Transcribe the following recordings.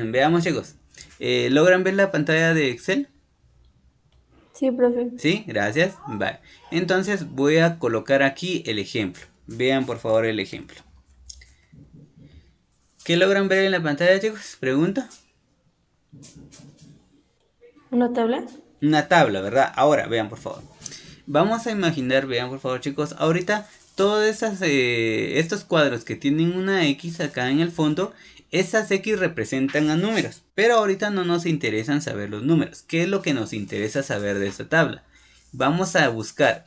Veamos, chicos. ¿Logran ver la pantalla de Excel? Sí, profe. ¿Sí? Gracias. Vale. Entonces voy a colocar aquí el ejemplo. Vean por favor el ejemplo. ¿Qué logran ver en la pantalla, chicos? Pregunta. ¿Una tabla? Una tabla, ¿verdad? Ahora, vean por favor. Vamos a imaginar, vean por favor, chicos. Ahorita todos estos cuadros que tienen una X acá en el fondo, esas X representan a números. Pero ahorita no nos interesan saber los números. ¿Qué es lo que nos interesa saber de esta tabla? Vamos a buscar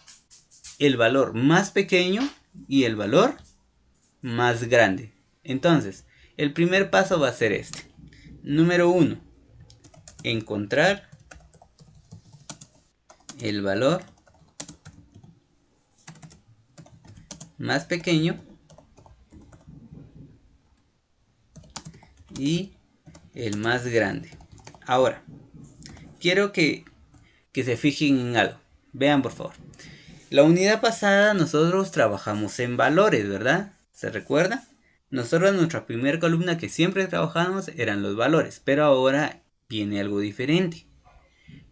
el valor más pequeño y el valor más grande. Entonces, el primer paso va a ser este. Número 1. Encontrar el valor más pequeño y el más grande. Ahora, quiero que se fijen en algo. Vean por favor. La unidad pasada nosotros trabajamos en valores, ¿verdad? ¿Se recuerda? Nosotros nuestra primera columna que siempre trabajamos eran los valores, pero ahora viene algo diferente.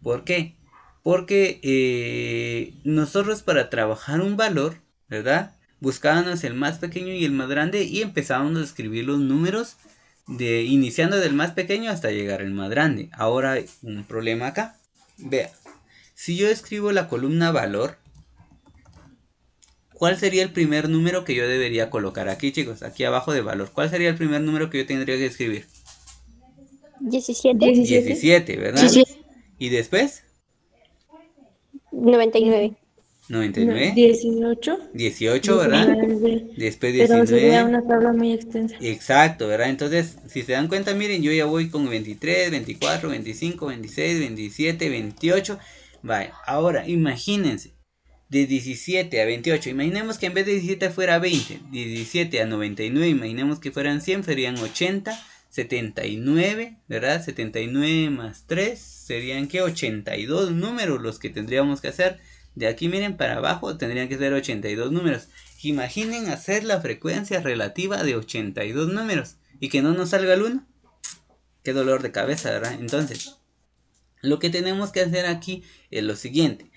¿Por qué? Porque nosotros para trabajar un valor, ¿verdad? Buscábamos el más pequeño y el más grande y empezábamos a escribir los números iniciando del más pequeño hasta llegar al más grande. Ahora hay un problema acá. Vea, si yo escribo la columna valor, ¿cuál sería el primer número que yo debería colocar aquí, chicos? Aquí abajo de valor. ¿Cuál sería el primer número que yo tendría que escribir? 17. 17, ¿verdad? Sí, Y después, 99. No, 99, 18, 18, ¿verdad? 19. Después Pero sería 19. una tabla muy extensa. Exacto, ¿verdad? Entonces, si se dan cuenta, miren, yo ya voy con 23, 24, 25, 26, 27, 28. Vale, ahora imagínense, de 17 a 28, imaginemos que en vez de 17 fuera 20, 17 a 99, imaginemos que fueran 100, serían 80, 79, ¿verdad? 79 más 3 serían que 82 números los que tendríamos que hacer. De aquí miren para abajo tendrían que ser 82 números. Imaginen hacer la frecuencia relativa de 82 números y que no nos salga el 1. Qué dolor de cabeza, ¿verdad? Entonces, lo que tenemos que hacer aquí es lo siguiente.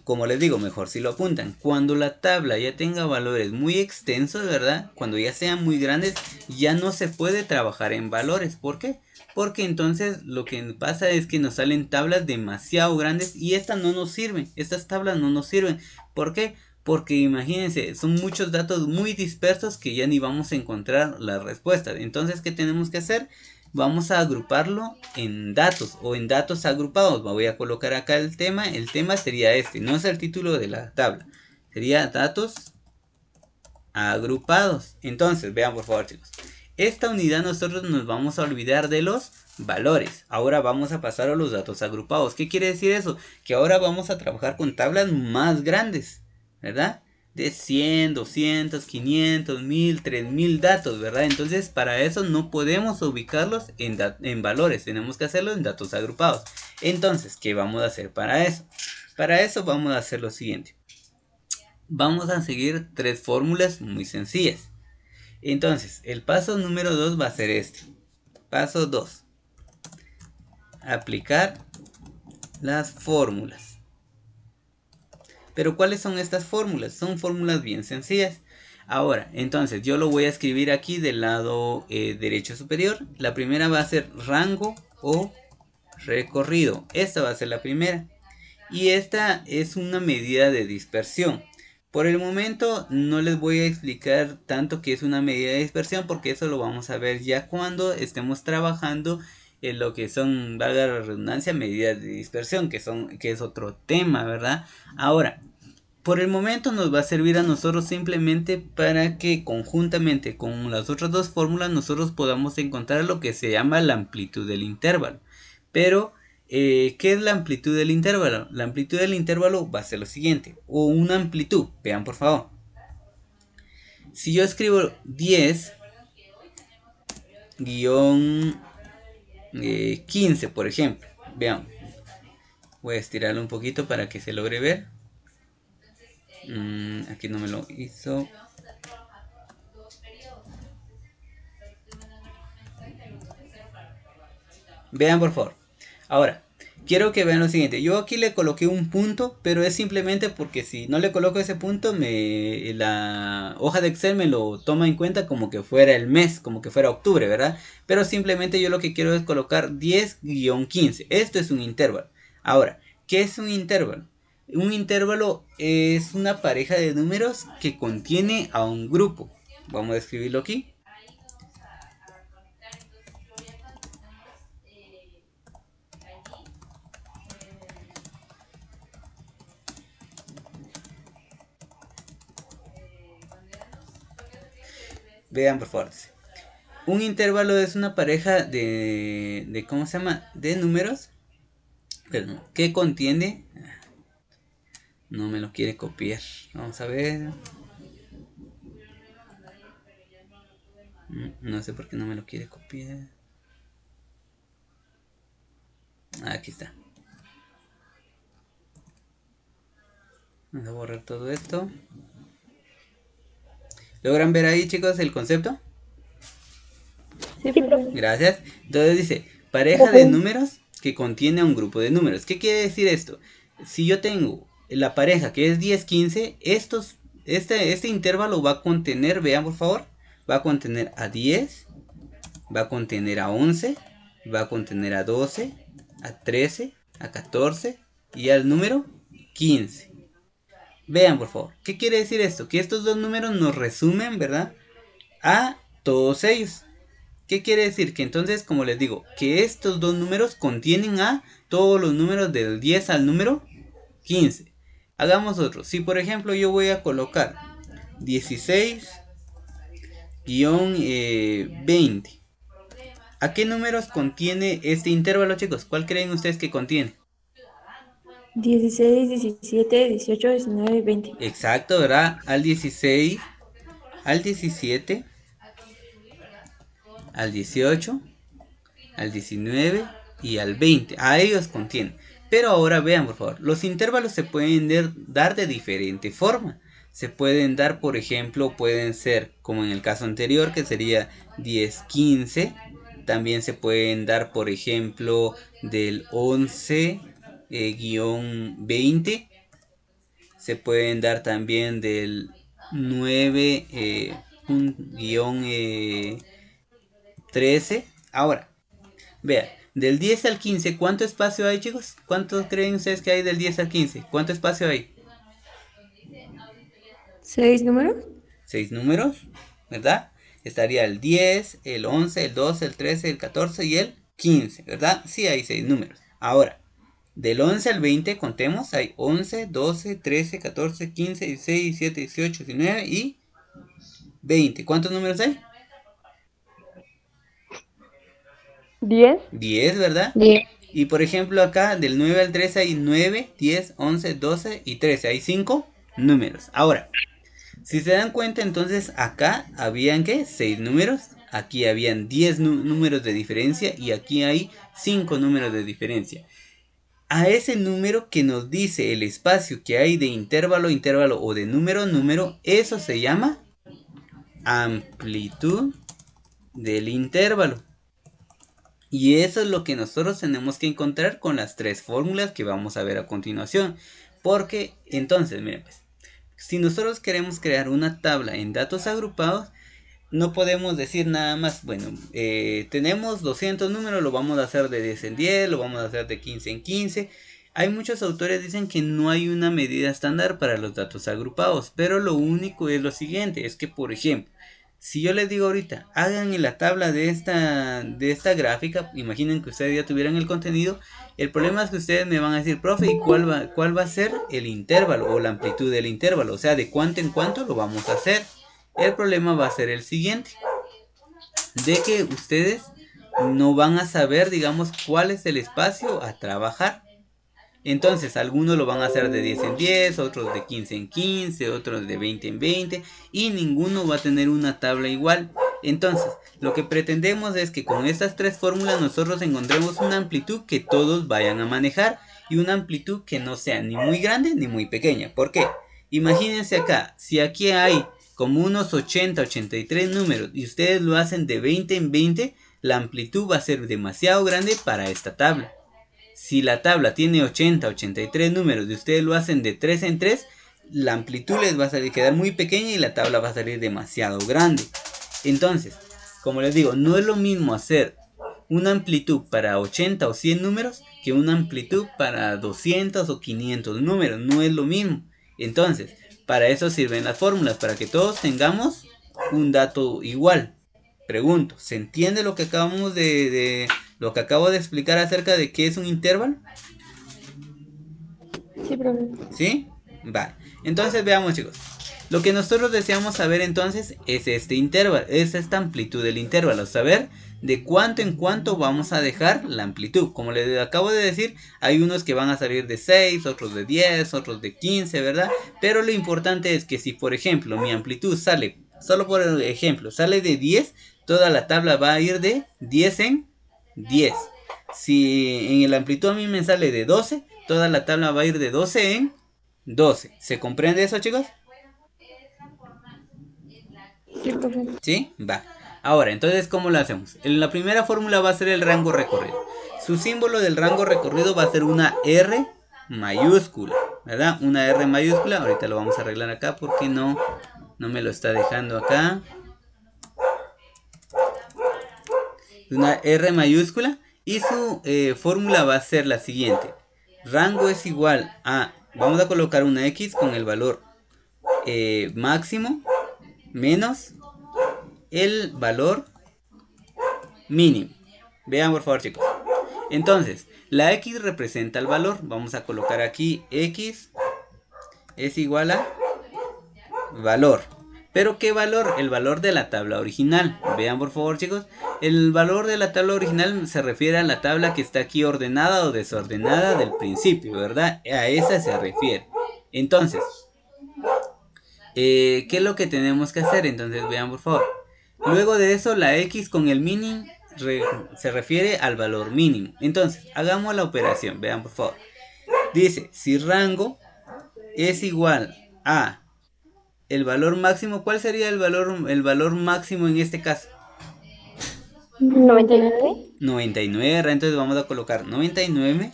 Como les digo, mejor si lo apuntan. Cuando la tabla ya tenga valores muy extensos, ¿verdad? Cuando ya sean muy grandes, ya no se puede trabajar en valores. ¿Por qué? Porque entonces lo que pasa es que nos salen tablas demasiado grandes y estas no nos sirven. Estas tablas no nos sirven. ¿Por qué? Porque imagínense, son muchos datos muy dispersos que ya ni vamos a encontrar las respuestas. Entonces, ¿qué tenemos que hacer? Vamos a agruparlo en datos o en datos agrupados. Voy a colocar acá el tema. El tema sería este, no es el título de la tabla. Sería datos agrupados. Entonces, vean por favor, chicos. Esta unidad nosotros nos vamos a olvidar de los valores. Ahora vamos a pasar a los datos agrupados. ¿Qué quiere decir eso? Que ahora vamos a trabajar con tablas más grandes, ¿verdad? De 100, 200, 500, 1000, 3000 datos, ¿verdad? Entonces para eso no podemos ubicarlos en valores, tenemos que hacerlo en datos agrupados. Entonces, ¿qué vamos a hacer para eso? Para eso vamos a hacer lo siguiente. Vamos a seguir tres fórmulas muy sencillas. Entonces, el paso número 2 va a ser este. Paso 2. Aplicar las fórmulas. Pero ¿cuáles son estas fórmulas? Son fórmulas bien sencillas. Ahora, entonces yo lo voy a escribir aquí del lado derecho superior. La primera va a ser rango o recorrido. Esta va a ser la primera. Y esta es una medida de dispersión. Por el momento no les voy a explicar tanto qué es una medida de dispersión porque eso lo vamos a ver ya cuando estemos trabajando en lo que son, valga la redundancia, medidas de dispersión, que es otro tema, ¿verdad? Ahora, por el momento nos va a servir a nosotros simplemente para que conjuntamente con las otras dos fórmulas nosotros podamos encontrar lo que se llama la amplitud del intervalo. Pero, ¿qué es la amplitud del intervalo? La amplitud del intervalo va a ser lo siguiente, o una amplitud, vean por favor. Si yo escribo 10 guión 15, por ejemplo, vean, voy a estirarlo un poquito para que se logre ver. Aquí no me lo hizo. Vean por favor. Ahora, quiero que vean lo siguiente. Yo aquí le coloqué un punto, pero es simplemente porque si no le coloco ese punto, la hoja de Excel me lo toma en cuenta como que fuera el mes, como que fuera octubre, ¿verdad? Pero simplemente yo lo que quiero es colocar 10-15. Esto es un intervalo. Ahora, ¿qué es un intervalo? Un intervalo es una pareja de números que contiene a un grupo. Vamos a escribirlo aquí. Vean por favor. Un intervalo es una pareja de ¿cómo se llama? De números. Pero, ¿qué contiene? No me lo quiere copiar. Vamos a ver. No sé por qué no me lo quiere copiar. Aquí está. Vamos a borrar todo esto. ¿Logran ver ahí, chicos, el concepto? Sí, profe. Gracias. Entonces dice, pareja de números que contiene a un grupo de números. ¿Qué quiere decir esto? Si yo tengo la pareja que es 10-15, este intervalo va a contener, vean por favor, va a contener a 10, va a contener a 11, va a contener a 12, a 13, a 14 y al número 15. Vean por favor, ¿qué quiere decir esto? Que estos dos números nos resumen, ¿verdad? A todos ellos. ¿Qué quiere decir? Que entonces, como les digo, que estos dos números contienen a todos los números del 10 al número 15. Hagamos otro. Si por ejemplo yo voy a colocar 16-20. ¿A qué números contiene este intervalo, chicos? ¿Cuál creen ustedes que contiene? 16, 17, 18, 19 y 20. Exacto, ¿verdad? Al 16, al 17, al 18, al 19 y al 20. A ellos contienen. Pero ahora vean, por favor, los intervalos se pueden dar de diferente forma. Se pueden dar, por ejemplo, pueden ser, como en el caso anterior, que sería 10-15. También se pueden dar, por ejemplo, del 11-20. Se pueden dar también del 9-13. Ahora, vean, del 10 al 15, ¿cuánto espacio hay, chicos? ¿Cuántos creen ustedes que hay del 10 al 15? ¿Cuánto espacio hay? 6 números. 6 números, ¿verdad? Estaría el 10, el 11, el 12, el 13, el 14 y el 15, ¿verdad? Sí hay 6 números. Ahora, del 11 al 20, contemos, hay 11, 12, 13, 14, 15, 16, 17, 18, 19 y 20. ¿Cuántos números hay? 10. 10, ¿verdad? 10. Y por ejemplo acá del 9 al 13 hay 9, 10, 11, 12 y 13. Hay 5 números. Ahora, si se dan cuenta entonces acá habían ¿qué? 6 números. Aquí habían 10 números de diferencia y aquí hay 5 números de diferencia. A ese número que nos dice el espacio que hay de intervalo, intervalo o de número, número, eso se llama amplitud del intervalo. Y eso es lo que nosotros tenemos que encontrar con las tres fórmulas que vamos a ver a continuación. Porque entonces, miren pues, si nosotros queremos crear una tabla en datos agrupados, no podemos decir nada más, bueno, tenemos 200 números, lo vamos a hacer de 10 en 10, lo vamos a hacer de 15 en 15. Hay muchos autores que dicen que no hay una medida estándar para los datos agrupados, pero lo único es lo siguiente, es que por ejemplo, si yo les digo ahorita, hagan en la tabla de esta gráfica, imaginen que ustedes ya tuvieran el contenido, el problema es que ustedes me van a decir, profe, ¿y cuál va a ser el intervalo o la amplitud del intervalo? O sea, de cuánto en cuánto lo vamos a hacer. El problema va a ser el siguiente, de que ustedes no van a saber, digamos, cuál es el espacio a trabajar. Entonces, algunos lo van a hacer de 10 en 10, otros de 15 en 15, otros de 20 en 20 y ninguno va a tener una tabla igual. Entonces, lo que pretendemos es que con estas tres fórmulas nosotros encontremos una amplitud que todos vayan a manejar y una amplitud que no sea ni muy grande ni muy pequeña. ¿Por qué? Imagínense acá, si aquí hay como unos 80, 83 números y ustedes lo hacen de 20 en 20, la amplitud va a ser demasiado grande para esta tabla. Si la tabla tiene 80, 83 números y ustedes lo hacen de 3 en 3, la amplitud les va a quedar muy pequeña y la tabla va a salir demasiado grande. Entonces, como les digo, no es lo mismo hacer una amplitud para 80 o 100 números que una amplitud para 200 o 500 números. No es lo mismo. Entonces, para eso sirven las fórmulas, para que todos tengamos un dato igual. Pregunto, ¿se entiende lo que acabamos lo que acabo de explicar acerca de qué es un intervalo? Sí, profe. ¿Sí? Vale. Entonces veamos, chicos. Lo que nosotros deseamos saber entonces es este intervalo, es esta amplitud del intervalo, saber de cuánto en cuánto vamos a dejar la amplitud. Como les acabo de decir, hay unos que van a salir de 6, otros de 10, otros de 15, ¿verdad? Pero lo importante es que si, por ejemplo, mi amplitud sale, solo por ejemplo, sale de 10, toda la tabla va a ir de 10 en 10. Si en la amplitud a mí me sale de 12, toda la tabla va a ir de 12 en 12. ¿Se comprende eso, chicos? Sí, profe. ¿Sí? Va. Ahora, entonces, ¿cómo lo hacemos? En la primera fórmula va a ser el rango recorrido. Su símbolo del rango recorrido va a ser una R mayúscula, ¿verdad? Una R mayúscula. Ahorita lo vamos a arreglar acá porque no me lo está dejando acá. Una R mayúscula. Y su fórmula va a ser la siguiente. Rango es igual a... Vamos a colocar una X con el valor máximo menos el valor mínimo. Vean por favor, chicos. Entonces, la X representa el valor. Vamos a colocar aquí X es igual a valor. ¿Pero qué valor? El valor de la tabla original. Vean por favor, chicos. El valor de la tabla original se refiere a la tabla que está aquí ordenada o desordenada del principio, ¿verdad? A esa se refiere. Entonces, ¿qué es lo que tenemos que hacer? Entonces, vean por favor. Luego de eso, la X con el mínimo se refiere al valor mínimo. Entonces, hagamos la operación. Vean por favor. Dice, si rango es igual a el valor máximo, ¿cuál sería el valor máximo en este caso? 99. 99, entonces vamos a colocar 99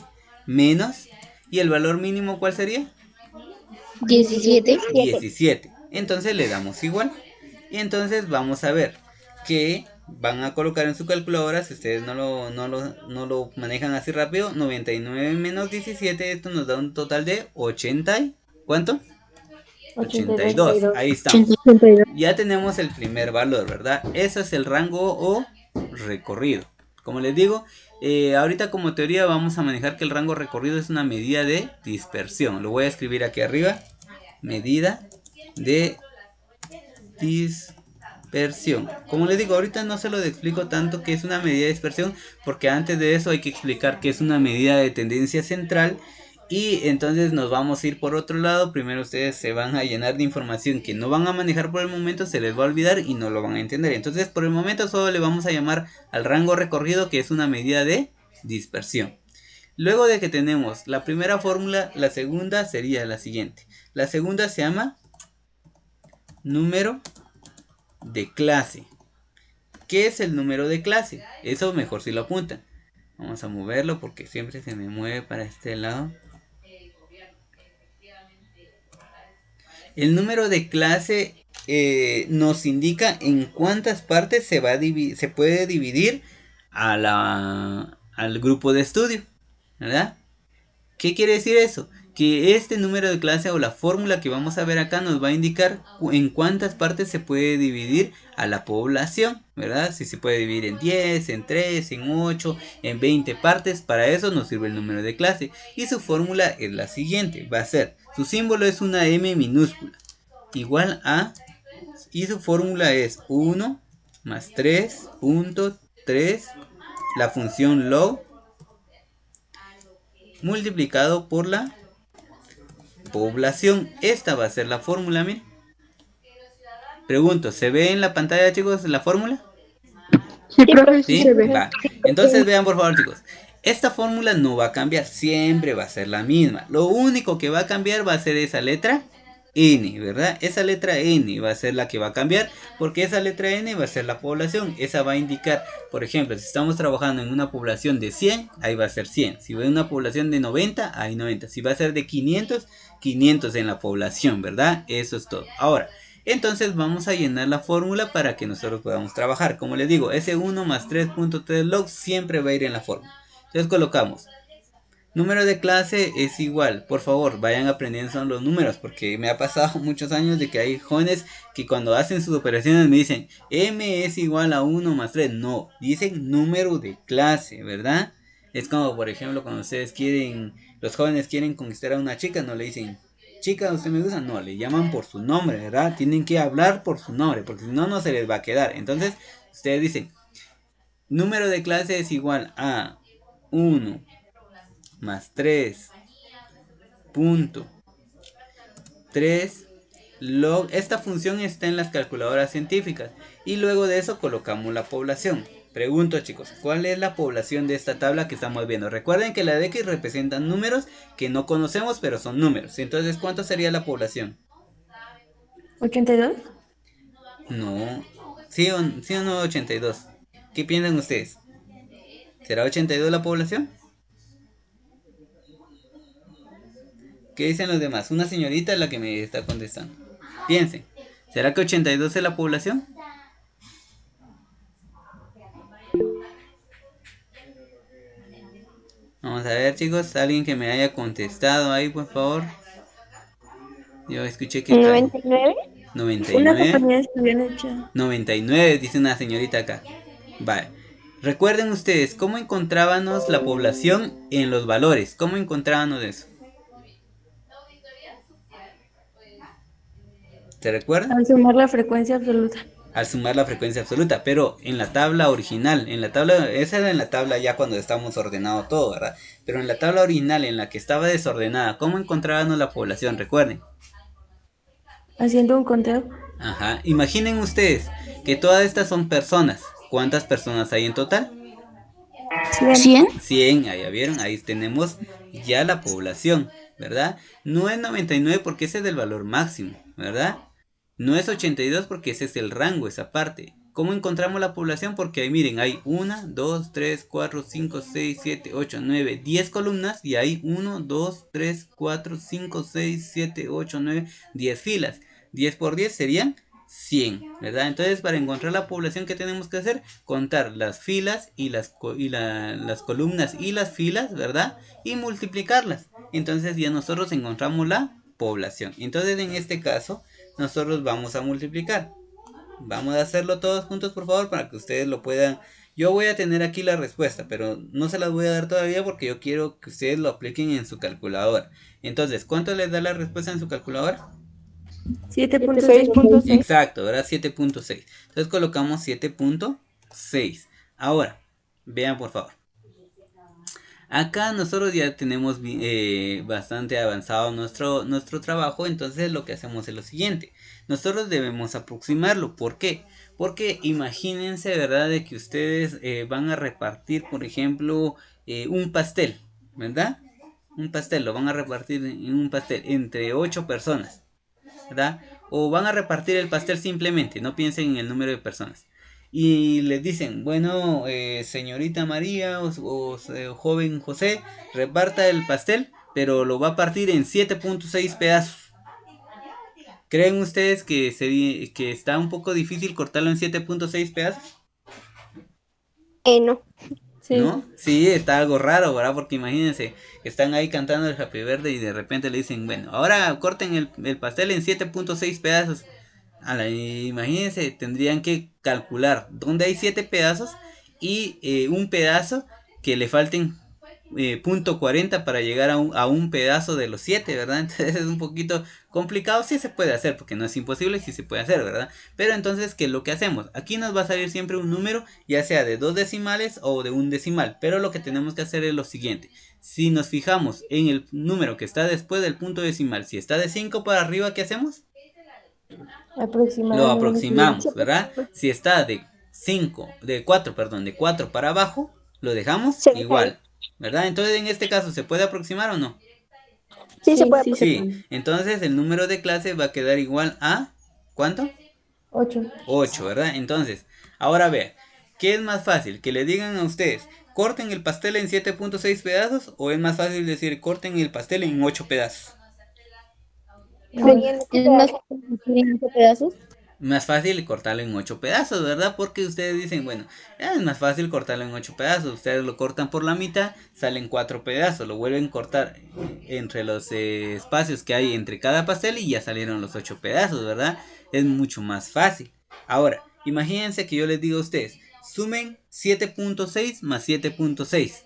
menos, ¿y el valor mínimo cuál sería? 17. 17. Entonces le damos igual. Y entonces vamos a ver que van a colocar en su calculadora, si ustedes no lo manejan así rápido, 99 menos 17, esto nos da un total de 80, ¿cuánto? 82. Ahí estamos. 82. Ya tenemos el primer valor, ¿verdad? Eso es el rango o recorrido. Como les digo, ahorita como teoría vamos a manejar que el rango recorrido es una medida de dispersión. Lo voy a escribir aquí arriba. Medida de dispersión. Como les digo, ahorita no se lo explico tanto que es una medida de dispersión, porque antes de eso hay que explicar que es una medida de tendencia central. Y entonces nos vamos a ir por otro lado. Primero ustedes se van a llenar de información que no van a manejar por el momento, se les va a olvidar y no lo van a entender. Entonces por el momento solo le vamos a llamar al rango recorrido, que es una medida de dispersión. Luego de que tenemos la primera fórmula, la segunda sería la siguiente. La segunda se llama número de clase. ¿Qué es el número de clase? Eso mejor si lo apuntan. Vamos a moverlo porque siempre se me mueve para este lado. El número de clase nos indica en cuántas partes se puede dividir al grupo de estudio, ¿verdad? ¿Qué quiere decir eso? Que este número de clase o la fórmula que vamos a ver acá nos va a indicar en cuántas partes se puede dividir a la población, ¿verdad? Si se puede dividir en 10, en 3, en 8, en 20 partes. Para eso nos sirve el número de clase. Y su fórmula es la siguiente. Va a ser, su símbolo es una M minúscula, igual a, y su fórmula es 1 más 3.3, la función log, multiplicado por la población. Esta va a ser la fórmula, miren. Pregunto, ¿se ve en la pantalla, chicos, la fórmula? Sí, profe, ¿Sí? se ve. Va. Entonces vean por favor, chicos. Esta fórmula no va a cambiar, siempre va a ser la misma. Lo único que va a cambiar va a ser esa letra N, ¿verdad? Esa letra N va a ser la que va a cambiar, porque esa letra N va a ser la población. Esa va a indicar, por ejemplo, si estamos trabajando en una población de 100, ahí va a ser 100. Si va en una población de 90, ahí 90. Si va a ser de 500, 500 en la población, ¿verdad? Eso es todo. Ahora, entonces vamos a llenar la fórmula para que nosotros podamos trabajar. Como les digo, ese 1 más 3.3 log siempre va a ir en la fórmula. Entonces colocamos número de clase es igual. Por favor, vayan aprendiendo los números, porque me ha pasado muchos años de que hay jóvenes que cuando hacen sus operaciones me dicen M es igual a 1 más 3. No, dicen número de clase, ¿verdad? Es como, por ejemplo, cuando ustedes quieren, los jóvenes quieren conquistar a una chica, no le dicen chica, ¿usted me gusta? No, le llaman por su nombre, ¿verdad? Tienen que hablar por su nombre, porque si no, no se les va a quedar. Entonces, ustedes dicen número de clase es igual a 1 más 3 punto 3 log. Esta función está en las calculadoras científicas y luego de eso colocamos la población. Pregunto, chicos, ¿cuál es la población de esta tabla que estamos viendo? Recuerden que la de X representan números que no conocemos, pero son números. Entonces, ¿cuánto sería la población? 82. No. ¿Sí o no 82? ¿Qué piensan ustedes? ¿Será 82 la población? ¿Qué dicen los demás? Una señorita es la que me está contestando. Piensen, ¿será que 82 es la población? Vamos a ver, chicos, alguien que me haya contestado ahí, por favor. Yo escuché que está 99. Una 99. compañera escribió en el chat. 99, dice una señorita acá. Vale. Recuerden ustedes, ¿cómo encontrábamos la población en los valores? ¿Cómo encontrábamos eso? ¿Se recuerdan? Al sumar la frecuencia absoluta. Al sumar la frecuencia absoluta, pero en la tabla original, en la tabla, esa era en la tabla ya cuando estamos ordenado todo, ¿verdad? Pero en la tabla original, en la que estaba desordenada, ¿cómo encontrábamos la población? Recuerden. Haciendo un conteo. Ajá, imaginen ustedes que todas estas son personas. ¿Cuántas personas hay en total? 100. 100, ahí ya vieron, ahí tenemos ya la población, ¿verdad? No es 99 porque ese es el valor máximo, ¿verdad? No es 82 porque ese es el rango, esa parte. ¿Cómo encontramos la población? Porque ahí miren, hay 1, 2, 3, 4, 5, 6, 7, 8, 9, 10 columnas y hay 1, 2, 3, 4, 5, 6, 7, 8, 9, 10 filas. 10 por 10 serían 100, ¿verdad? Entonces para encontrar la población, ¿qué tenemos que hacer? Contar las filas y las columnas y las filas, ¿verdad? Y multiplicarlas. Entonces ya nosotros encontramos la población. Entonces en este caso nosotros vamos a multiplicar. Vamos a hacerlo todos juntos, por favor, para que ustedes lo puedan. Yo voy a tener aquí la respuesta, pero no se las voy a dar todavía porque yo quiero que ustedes lo apliquen en su calculadora. Entonces, ¿cuánto les da la respuesta en su calculadora? 7.6. Exacto, ¿verdad? 7.6. Entonces colocamos 7.6. Ahora, vean por favor. Acá nosotros ya tenemos bastante avanzado nuestro trabajo, entonces lo que hacemos es lo siguiente. Nosotros debemos aproximarlo. ¿Por qué? Porque imagínense, ¿verdad? De que ustedes van a repartir, por ejemplo, un pastel, ¿verdad? Un pastel, lo van a repartir en un pastel entre 8 personas, ¿verdad? O van a repartir el pastel simplemente, no piensen en el número de personas. Y les dicen, bueno, señorita María o joven José, reparta el pastel, pero lo va a partir en 7.6 pedazos. ¿Creen ustedes que está un poco difícil cortarlo en 7.6 pedazos? No. Sí. ¿No? Sí, está algo raro, ¿verdad? Porque imagínense, están ahí cantando el Happy Birthday y de repente le dicen, bueno, ahora corten el pastel en 7.6 pedazos. Imagínense, tendrían que calcular dónde hay 7 pedazos y un pedazo que le falten .40 para llegar a un pedazo de los 7, ¿verdad? Entonces es un poquito complicado. Sí se puede hacer, porque no es imposible, sí se puede hacer, ¿verdad? Pero entonces, ¿qué es lo que hacemos? Aquí nos va a salir siempre un número, ya sea de 2 decimales o de un decimal, pero lo que tenemos que hacer es lo siguiente. Si nos fijamos en el número que está después del punto decimal, si está de 5 para arriba, ¿qué hacemos? Lo aproximamos, ¿verdad? Si está de 4 para abajo, lo dejamos igual, ¿verdad? Entonces en este caso, ¿se puede aproximar o no? Sí, se puede. Sí. Sí, entonces el número de clase va a quedar igual a, ¿cuánto? 8. 8, ¿verdad? Entonces, ahora vean, ¿qué es más fácil? Que le digan a ustedes, corten el pastel en 7.6 pedazos, o es más fácil decir, corten el pastel en 8 pedazos. Serían 8 pedazos. ¿Serían 8 pedazos? Más fácil cortarlo en 8 pedazos, ¿verdad? Porque ustedes dicen, bueno, es más fácil cortarlo en 8 pedazos. Ustedes lo cortan por la mitad, salen 4 pedazos. Lo vuelven a cortar entre los espacios que hay entre cada pastel y ya salieron los 8 pedazos, ¿verdad? Es mucho más fácil. Ahora, imagínense que yo les digo a ustedes, sumen 7.6 más 7.6.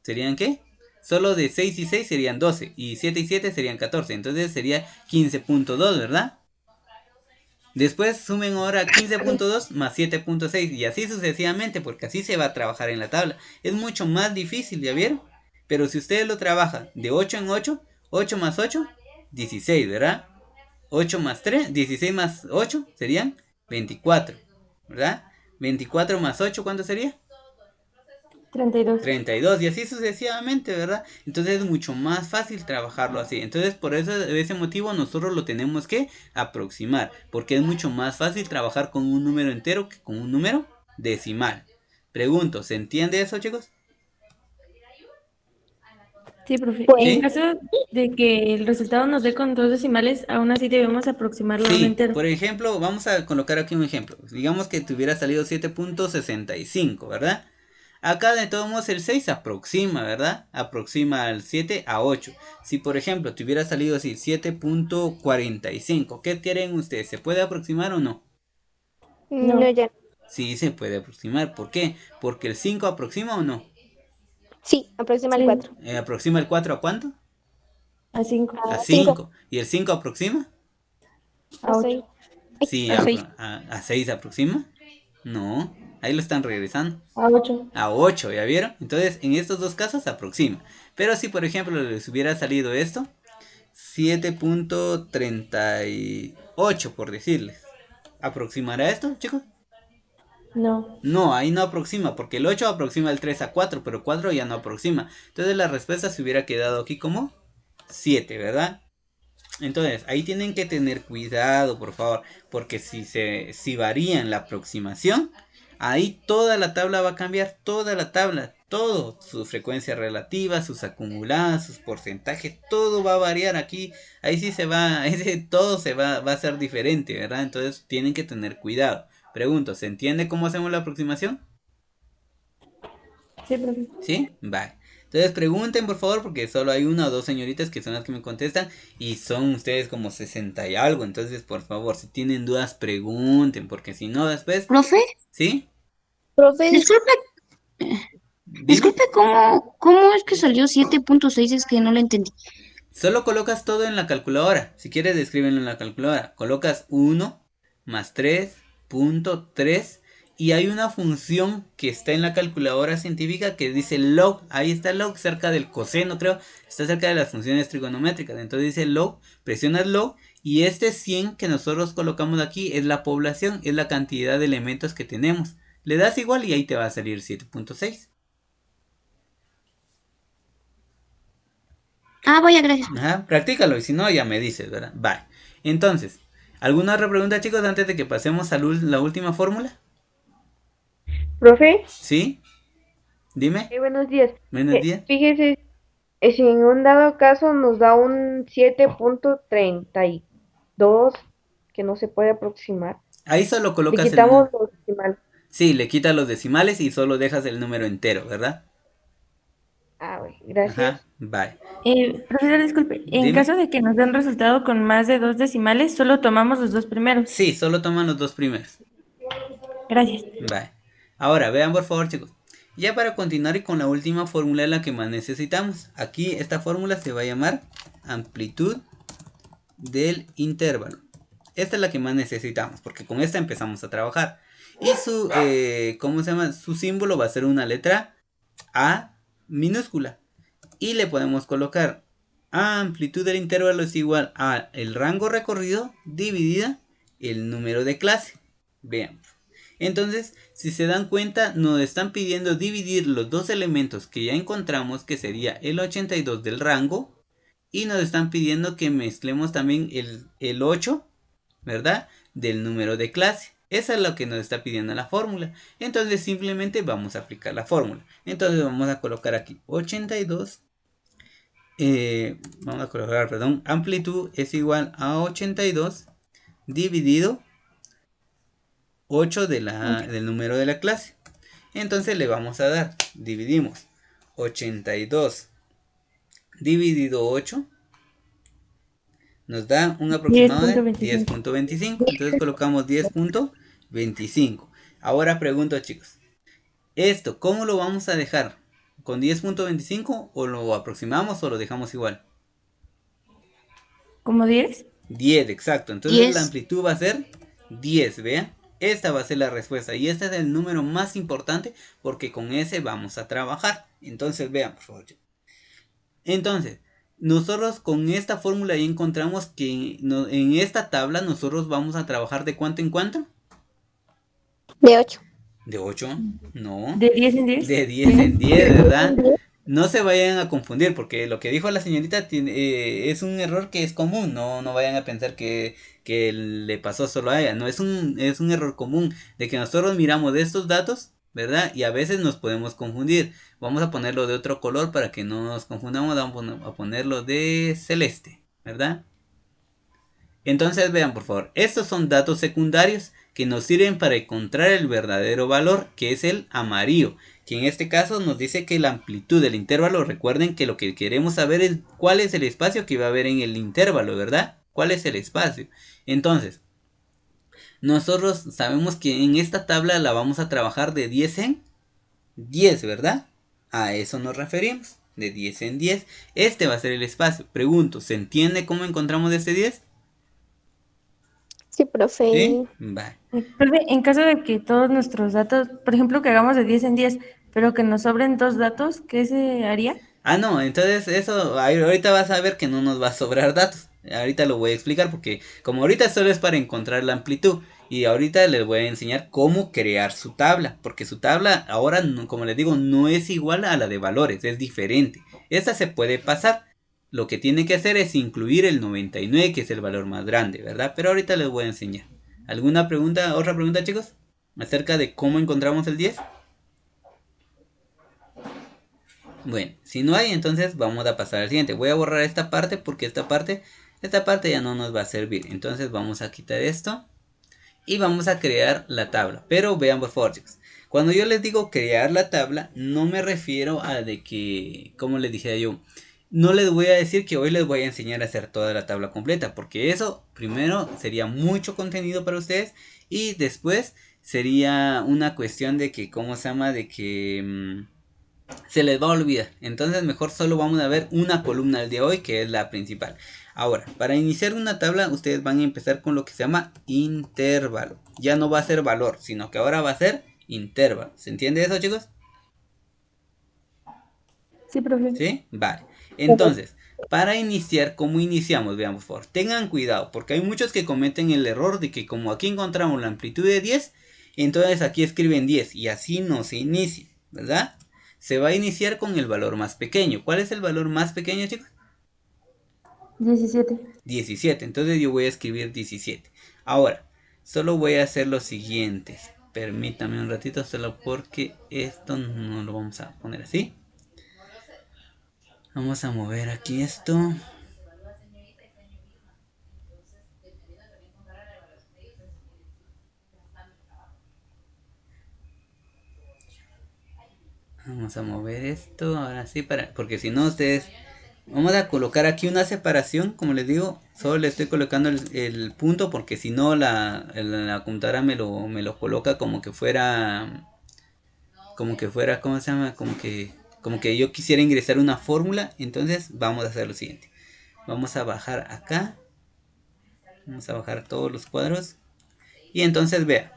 ¿Serían qué? Solo de 6 y 6 serían 12 y 7 y 7 serían 14. Entonces sería 15.2, ¿verdad? Después sumen ahora 15.2 más 7.6 y así sucesivamente, porque así se va a trabajar en la tabla. Es mucho más difícil, ¿ya vieron? Pero si ustedes lo trabajan de 8 en 8, 8 más 8, 16, ¿verdad? 8 más 3, 16 más 8 serían 24, ¿verdad? 24 más 8, ¿cuánto sería? 32. 32 y así sucesivamente, ¿verdad? Entonces es mucho más fácil trabajarlo así. Entonces por eso, de ese motivo nosotros lo tenemos que aproximar, porque es mucho más fácil trabajar con un número entero que con un número decimal. Pregunto, ¿se entiende eso, chicos? Sí, profe. Pues, En ¿Sí? caso de que el resultado nos dé con 2 decimales, aún así debemos aproximarlo a un Sí, entero. por ejemplo, vamos a colocar aquí un ejemplo. Digamos que te hubiera salido 7.65, ¿verdad? Acá de todos modos el 6 aproxima, ¿verdad? Aproxima al 7 a 8. Si por ejemplo te hubiera salido así 7.45, ¿qué quieren ustedes? ¿Se puede aproximar o no? no, No. ya. Sí, se puede aproximar. ¿Por qué? Porque el 5 aproxima o no. Sí, aproxima el Sí. 4. ¿Aproxima el 4 a cuánto? A 5. A 5. 5. ¿Y el 5 aproxima? A A 8. 6. Sí, A 6. a 6 aproxima. No, ahí lo están regresando. A 8. A 8, ¿ya vieron? Entonces, en estos dos casos aproxima. Pero si, por ejemplo, les hubiera salido esto, 7.38 por decirles. ¿Aproximará esto, chicos? No. No, ahí no aproxima, porque el 8 aproxima el 3 a 4, pero 4 ya no aproxima. Entonces la respuesta se hubiera quedado aquí como 7, ¿verdad? Entonces, ahí tienen que tener cuidado, por favor, porque si varía en la aproximación, ahí toda la tabla va a cambiar, toda la tabla, todo, su frecuencia relativa, sus acumuladas, sus porcentajes, todo va a variar aquí, ahí sí se va, todo va a ser diferente, ¿verdad? Entonces, tienen que tener cuidado. Pregunto, ¿se entiende cómo hacemos la aproximación? Sí, profe. ¿Sí? Vale. Entonces pregunten por favor porque solo hay una o dos señoritas que son las que me contestan y son ustedes como 60 y algo. Entonces por favor, si tienen dudas pregunten porque si no después... Profe, ¿Sí? profe, Disculpe, Dime. disculpe, ¿cómo es que salió 7.6? Es que no lo entendí. Solo colocas todo en la calculadora. Si quieres escríbelo en la calculadora. Colocas 1 más 3.3 y hay una función que está en la calculadora científica que dice log. Ahí está log cerca del coseno, creo. Está cerca de las funciones trigonométricas. Entonces dice log, presionas log y este 100 que nosotros colocamos aquí es la población, es la cantidad de elementos que tenemos. Le das igual y ahí te va a salir 7.6. Ah, vaya, gracias. Ajá, practícalo y si no ya me dices, ¿verdad? Vale. Entonces, ¿alguna otra pregunta, chicos, antes de que pasemos a la última fórmula? Profe, ¿Sí? Dime. buenos días. Buenos días. Fíjese, si en un dado caso nos da un 7.32 que no se puede aproximar, Ahí solo le colocas quitamos los decimales. Sí, le quitas los decimales y solo dejas el número entero, ¿verdad? Ah, bueno, Ajá, gracias. vale. Profesor, disculpe. En Dime. caso de que nos dé un resultado con más de 2 decimales, solo tomamos los 2 primeros. Sí, solo toman los dos primeros. Gracias. Vale. Ahora, vean por favor, chicos. Ya para continuar y con la última fórmula, la que más necesitamos. Aquí esta fórmula se va a llamar amplitud del intervalo. Esta es la que más necesitamos, porque con esta empezamos a trabajar. Y ¿cómo se llama? Su símbolo va a ser una letra A minúscula. Y le podemos colocar amplitud del intervalo es igual a el rango recorrido dividida el número de clase. Veamos. Entonces, si se dan cuenta, nos están pidiendo dividir los dos elementos que ya encontramos, que sería el 82 del rango y nos están pidiendo que mezclemos también el 8, ¿verdad? Del número de clase. Esa es lo que nos está pidiendo la fórmula. Entonces simplemente vamos a aplicar la fórmula. Entonces vamos a colocar aquí 82. Vamos a colocar, perdón, amplitud es igual a 82 dividido 8 del número de la clase. Entonces le vamos a dar, dividimos 82 dividido 8, nos da un aproximado de 10.25. Entonces colocamos 10.25. Ahora pregunto, chicos, ¿esto cómo lo vamos a dejar? ¿Con 10.25 o lo aproximamos o lo dejamos igual? ¿Como 10? 10, exacto. Entonces 10. la amplitud va a ser 10, vean. Esta va a ser la respuesta y este es el número más importante porque con ese vamos a trabajar. Entonces vean, por favor. Entonces, nosotros con esta fórmula ya encontramos que en esta tabla nosotros vamos a trabajar de cuánto en cuánto. De 8. ¿De 8? No. ¿De 10 en 10? De 10 en 10, ¿verdad? No se vayan a confundir porque lo que dijo la señorita es un error que es común. No vayan a pensar que le pasó solo a ella. No, es un error común de que nosotros miramos de estos datos, ¿verdad? Y a veces nos podemos confundir. Vamos a ponerlo de otro color para que no nos confundamos. Vamos a ponerlo de celeste, ¿verdad? Entonces vean, por favor, estos son datos secundarios que nos sirven para encontrar el verdadero valor, que es el amarillo, que en este caso nos dice que la amplitud del intervalo, recuerden que lo que queremos saber es cuál es el espacio que va a haber en el intervalo, ¿verdad? ¿Cuál es el espacio? Entonces, nosotros sabemos que en esta tabla la vamos a trabajar de 10 en 10, ¿verdad? A eso nos referimos, de 10 en 10. Este va a ser el espacio. Pregunto, ¿se entiende cómo encontramos este 10? Sí, profe. ¿Sí? Vale. Profe, en caso de que todos nuestros datos, por ejemplo, que hagamos de 10 en 10, pero que nos sobren 2 datos, ¿qué se haría? Ah, no, entonces eso, ahorita vas a ver que no nos va a sobrar datos. Ahorita lo voy a explicar porque como ahorita solo es para encontrar la amplitud. Y ahorita les voy a enseñar cómo crear su tabla. Porque su tabla ahora, como les digo, no es igual a la de valores, es diferente. Esta se puede pasar. Lo que tiene que hacer es incluir el 99, que es el valor más grande, ¿verdad? Pero ahorita les voy a enseñar. ¿Alguna pregunta, otra pregunta, chicos? Acerca de cómo encontramos el 10. Bueno, si no hay, entonces vamos a pasar al siguiente. Voy a borrar esta parte porque esta parte ya no nos va a servir. Entonces vamos a quitar esto y vamos a crear la tabla. Pero vean, por favor, chicos, cuando yo les digo crear la tabla, no me refiero a de que, como les dije yo, no les voy a decir que hoy les voy a enseñar a hacer toda la tabla completa, porque eso primero sería mucho contenido para ustedes y después sería una cuestión de que, ¿cómo se llama? De que se les va a olvidar. Entonces mejor solo vamos a ver una columna al día de hoy, que es la principal. Ahora, para iniciar una tabla, ustedes van a empezar con lo que se llama intervalo. Ya no va a ser valor, sino que ahora va a ser intervalo. ¿Se entiende eso, chicos? Sí, profe. ¿Sí? Vale. Entonces, para iniciar, ¿cómo iniciamos? Vean, por favor. Tengan cuidado, porque hay muchos que cometen el error de que como aquí encontramos la amplitud de 10, entonces aquí escriben 10 y así no se inicia, ¿verdad? Se va a iniciar con el valor más pequeño. ¿Cuál es el valor más pequeño, chicos? 17. 17. Entonces yo voy a escribir 17. Ahora, solo voy a hacer lo siguiente. Permítame un ratito, solo porque esto no lo vamos a poner así. Vamos a mover aquí esto. Vamos a mover esto ahora sí, porque si no ustedes... Vamos a colocar aquí una separación, como les digo, solo le estoy colocando el punto porque si no la computadora me lo coloca como que fuera, ¿cómo se llama? Como que yo quisiera ingresar una fórmula. Entonces vamos a hacer lo siguiente. Vamos a bajar acá. Vamos a bajar todos los cuadros. Y entonces vea.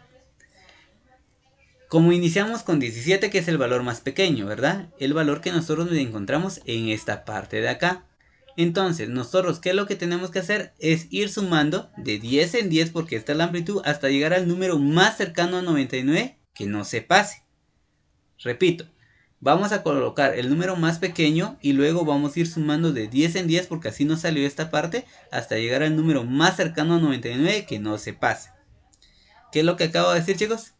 Como iniciamos con 17, que es el valor más pequeño, ¿verdad? El valor que nosotros nos encontramos en esta parte de acá. Entonces, nosotros, ¿qué es lo que tenemos que hacer? Es ir sumando de 10 en 10, porque esta es la amplitud, hasta llegar al número más cercano a 99, que no se pase. Repito, Vamos a colocar el número más pequeño y luego vamos a ir sumando de 10 en 10 porque así nos salió esta parte hasta llegar al número más cercano a 99 que no se pase. ¿Qué es lo que acabo de decir, chicos?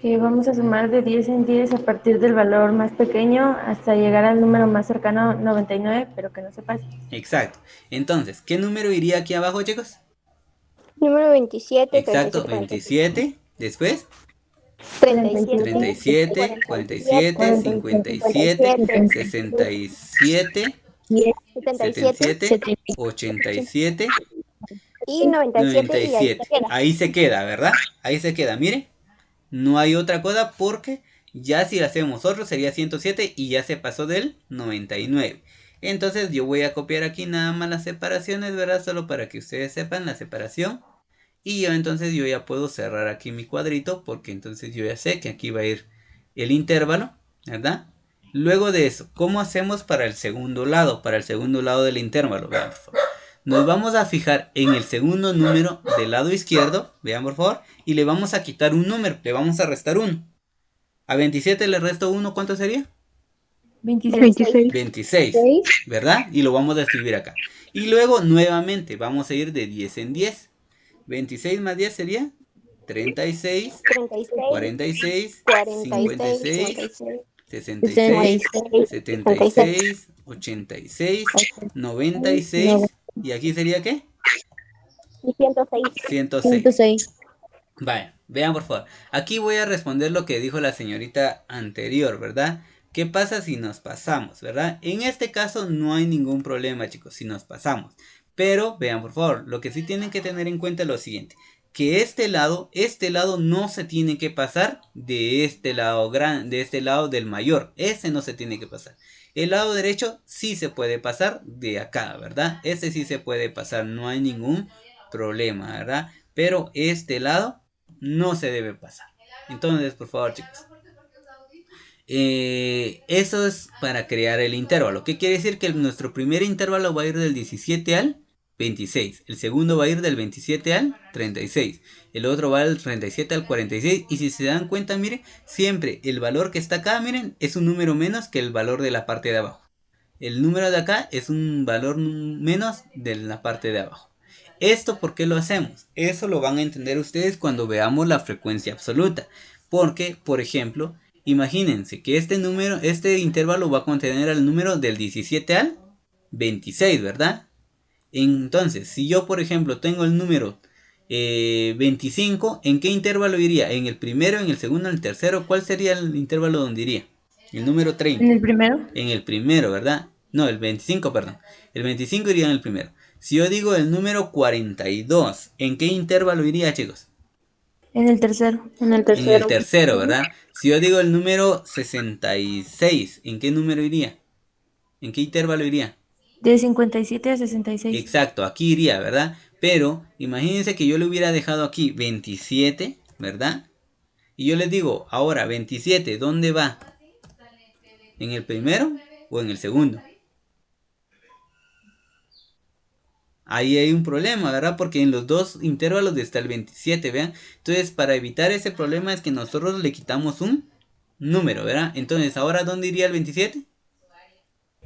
Que vamos a sumar de 10 en 10 a partir del valor más pequeño hasta llegar al número más cercano, 99, pero que no se pase. Exacto. Entonces, ¿qué número iría aquí abajo, chicos? Número 27, Exacto, 37, 27. Después, 37, 37, 47, 57, 67, 77, 87 y 97 y ahí se 97. queda. Ahí se queda, ¿verdad? Ahí se queda, miren. No hay otra cosa porque ya si hacemos otro sería 107 y ya se pasó del 99. Entonces yo voy a copiar aquí nada más las separaciones, ¿verdad? Solo para que ustedes sepan la separación. Y yo entonces yo ya puedo cerrar aquí mi cuadrito porque entonces yo ya sé que aquí va a ir el intervalo, ¿verdad? Luego de eso, ¿cómo hacemos para el segundo lado? Para el segundo lado del intervalo, vean por favor. Nos vamos a fijar en el segundo número del lado izquierdo, vean por favor, y le vamos a quitar un número, le vamos a restar 1. A 27 le resto 1, ¿cuánto sería? 26. 26, ¿verdad? Y lo vamos a escribir acá. Y luego nuevamente vamos a ir de 10 en 10. 26 más 10 sería 36, 46, 56, 66, 76, 86, 96. ¿Y aquí sería qué? Y 106. 106. 106. Vaya, vean por favor. Aquí voy a responder lo que dijo la señorita anterior, ¿verdad? ¿Qué pasa si nos pasamos, verdad? En este caso no hay ningún problema, chicos, si nos pasamos. Pero vean por favor, lo que sí tienen que tener en cuenta es lo siguiente. Que este lado no se tiene que pasar de este lado del mayor. Ese no se tiene que pasar. El lado derecho sí se puede pasar de acá, ¿verdad? Ese sí se puede pasar, no hay ningún problema, ¿verdad? Pero este lado no se debe pasar. Entonces, por favor, chicos. Eso es para crear el intervalo. ¿Qué quiere decir? Que nuestro primer intervalo va a ir del 17 al 26. El segundo va a ir del 27 al 36. El otro va del 37 al 46. Y si se dan cuenta, miren, siempre el valor que está acá, miren, es un número menos que el valor de la parte de abajo. El número de acá es un valor menos de la parte de abajo. ¿Esto por qué lo hacemos? Eso lo van a entender ustedes cuando veamos la frecuencia absoluta. Porque, por ejemplo, imagínense que este intervalo va a contener el número del 17 al 26, ¿verdad? Entonces, si yo, por ejemplo, tengo el número 25, ¿en qué intervalo iría? ¿En el primero, en el segundo, en el tercero? ¿Cuál sería el intervalo donde iría? El número 30. ¿En el primero? En el primero, ¿verdad? No, el 25, perdón. El 25 iría en el primero. Si yo digo el número 42, ¿en qué intervalo iría, chicos? En el tercero. En el En tercero. el tercero, ¿verdad? Si yo digo el número 66, ¿en qué número iría? ¿En qué intervalo iría? De 57 a 66. Exacto, aquí iría, ¿verdad? Pero imagínense que yo le hubiera dejado aquí 27, ¿verdad? Y yo les digo, ahora 27, ¿dónde va? ¿En el primero o en el segundo? Ahí hay un problema, ¿verdad? Porque en los dos intervalos está el 27, ¿vean? Entonces, para evitar ese problema es que nosotros le quitamos un número, ¿verdad? Entonces, ¿ahora dónde iría el 27?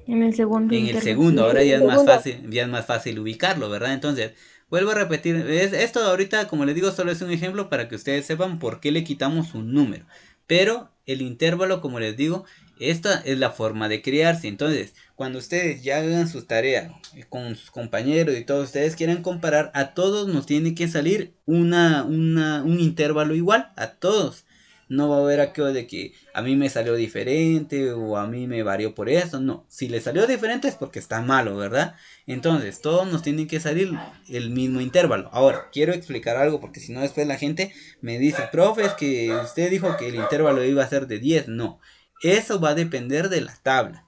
En el segundo En el intervalo. segundo, ahora ya es más fácil ubicarlo, ¿verdad? Entonces, vuelvo a repetir, esto ahorita, como les digo, solo es un ejemplo para que ustedes sepan por qué le quitamos un número. Pero el intervalo, como les digo, esta es la forma de crearse. Entonces, cuando ustedes ya hagan sus tareas con sus compañeros y todos ustedes quieran comparar, a todos nos tiene que salir un intervalo igual, a todos. No va a haber aquello de que a mí me salió diferente o a mí me varió por eso. No, si le salió diferente es porque está malo, ¿verdad? Entonces, todos nos tienen que salir el mismo intervalo. Ahora, quiero explicar algo porque si no después la gente me dice, profe, es que usted dijo que el intervalo iba a ser de 10. No, eso va a depender de la tabla.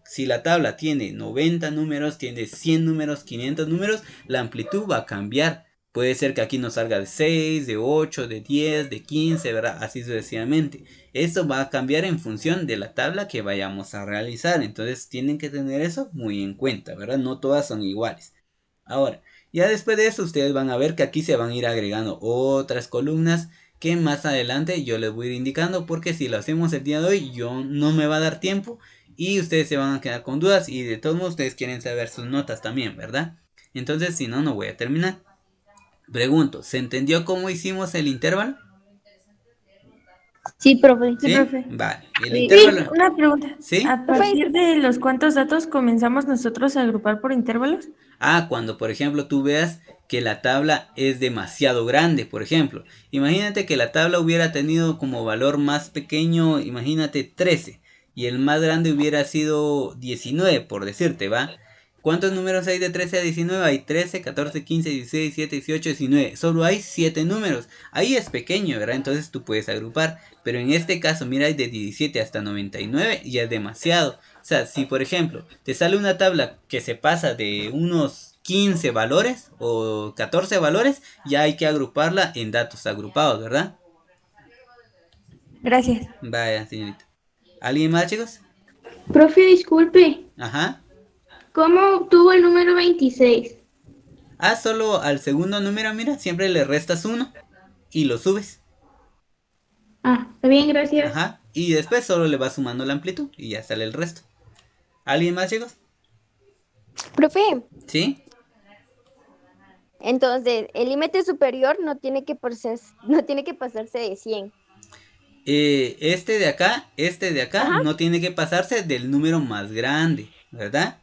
Si la tabla tiene 90 números, tiene 100 números, 500 números, la amplitud va a cambiar. Puede ser que aquí nos salga de 6, de 8, de 10, de 15, ¿verdad? Así sucesivamente. Esto va a cambiar en función de la tabla que vayamos a realizar. Entonces tienen que tener eso muy en cuenta, ¿verdad? No todas son iguales. Ahora, ya después de eso ustedes van a ver que aquí se van a ir agregando otras columnas que más adelante yo les voy a ir indicando, porque si lo hacemos el día de hoy yo no me va a dar tiempo y ustedes se van a quedar con dudas y de todos modos ustedes quieren saber sus notas también, ¿verdad? Entonces si no, no voy a terminar. Pregunto, ¿se entendió cómo hicimos el intervalo? Sí, profe. Sí, ¿Sí? profe. Vale, el Sí, intervalo. una pregunta. ¿Sí? ¿A partir de los cuántos datos comenzamos nosotros a agrupar por intervalos? Cuando por ejemplo tú veas que la tabla es demasiado grande, por ejemplo. Imagínate que la tabla hubiera tenido como valor más pequeño, imagínate 13, y el más grande hubiera sido 19, por decirte, ¿va? ¿Cuántos números hay de 13 a 19? Hay 13, 14, 15, 16, 17, 18, 19. Solo hay 7 números. Ahí es pequeño, ¿verdad? Entonces tú puedes agrupar. Pero en este caso, mira, hay de 17 hasta 99 y es demasiado. O sea, si por ejemplo te sale una tabla que se pasa de unos 15 valores o 14 valores, ya hay que agruparla en datos agrupados, ¿verdad? Gracias. Vaya, señorita. ¿Alguien más, chicos? Profe, disculpe, Ajá. ¿cómo obtuvo el número 26? Solo al segundo número, mira, siempre le restas uno y lo subes. Está bien, gracias. Ajá. Y después solo le vas sumando la amplitud y ya sale el resto. ¿Alguien más, chicos? Profe, ¿Sí? entonces el límite superior no tiene que pasarse de 100. Este de acá Ajá, no tiene que pasarse del número más grande, ¿verdad?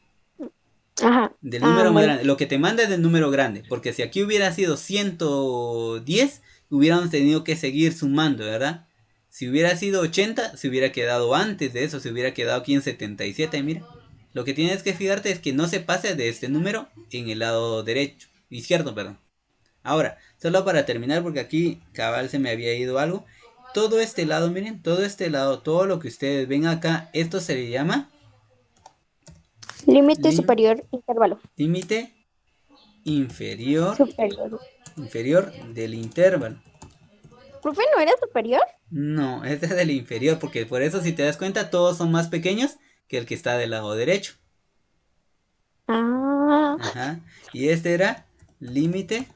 ajá. Del número más Bueno. grande. Lo que te manda es del número grande. Porque si aquí hubiera sido 110, hubiéramos tenido que seguir sumando, ¿verdad? Si hubiera sido 80, se hubiera quedado antes de eso. Se hubiera quedado aquí en 77. Mira. Lo que tienes que fijarte es que no se pase de este número en el lado derecho. Izquierdo, perdón. Ahora, solo para terminar, porque aquí cabal se me había ido algo. Todo este lado, miren, todo este lado, todo lo que ustedes ven acá, esto se le llama Límite superior intervalo. límite inferior, Superior. inferior del intervalo. Profe, ¿no era superior? No, este es del inferior, porque por eso si te das cuenta, todos son más pequeños que el que está del lado derecho. Ah, Ajá. Y este era límite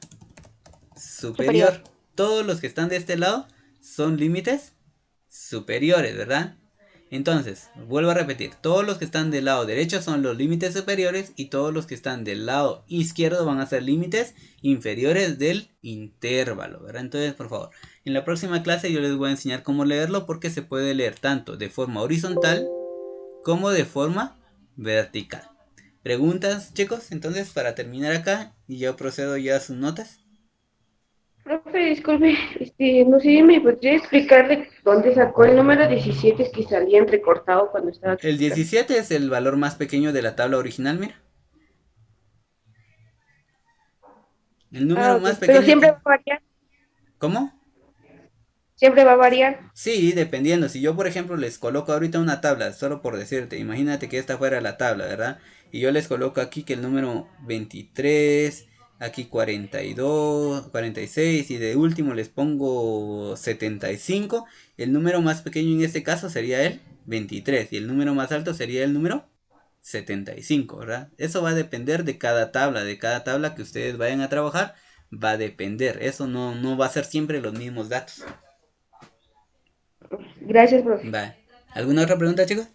superior. superior. Todos los que están de este lado son límites superiores, ¿verdad? Entonces, vuelvo a repetir, todos los que están del lado derecho son los límites superiores y todos los que están del lado izquierdo van a ser límites inferiores del intervalo, ¿verdad? Entonces, por favor, en la próxima clase yo les voy a enseñar cómo leerlo porque se puede leer tanto de forma horizontal como de forma vertical. ¿Preguntas, chicos? Entonces, para terminar acá y yo procedo ya a sus notas. Profe, disculpe, no sé si me podría explicar de dónde sacó el número 17 que salía entrecortado cuando estaba El explicando. 17 es el valor más pequeño de la tabla original, mira. El número Ok, más pero pequeño siempre que... va a variar, ¿Cómo? siempre va a variar. Sí, dependiendo. Si yo, por ejemplo, les coloco ahorita una tabla, solo por decirte, imagínate que esta fuera la tabla, ¿verdad? Y yo les coloco aquí que el número 23, aquí 42, 46 y de último les pongo 75. El número más pequeño en este caso sería el 23 y el número más alto sería el número 75, ¿verdad? Eso va a depender de cada tabla que ustedes vayan a trabajar, va a depender. Eso no va a ser siempre los mismos datos. Gracias, profe. Vale. ¿Alguna otra pregunta, chicos?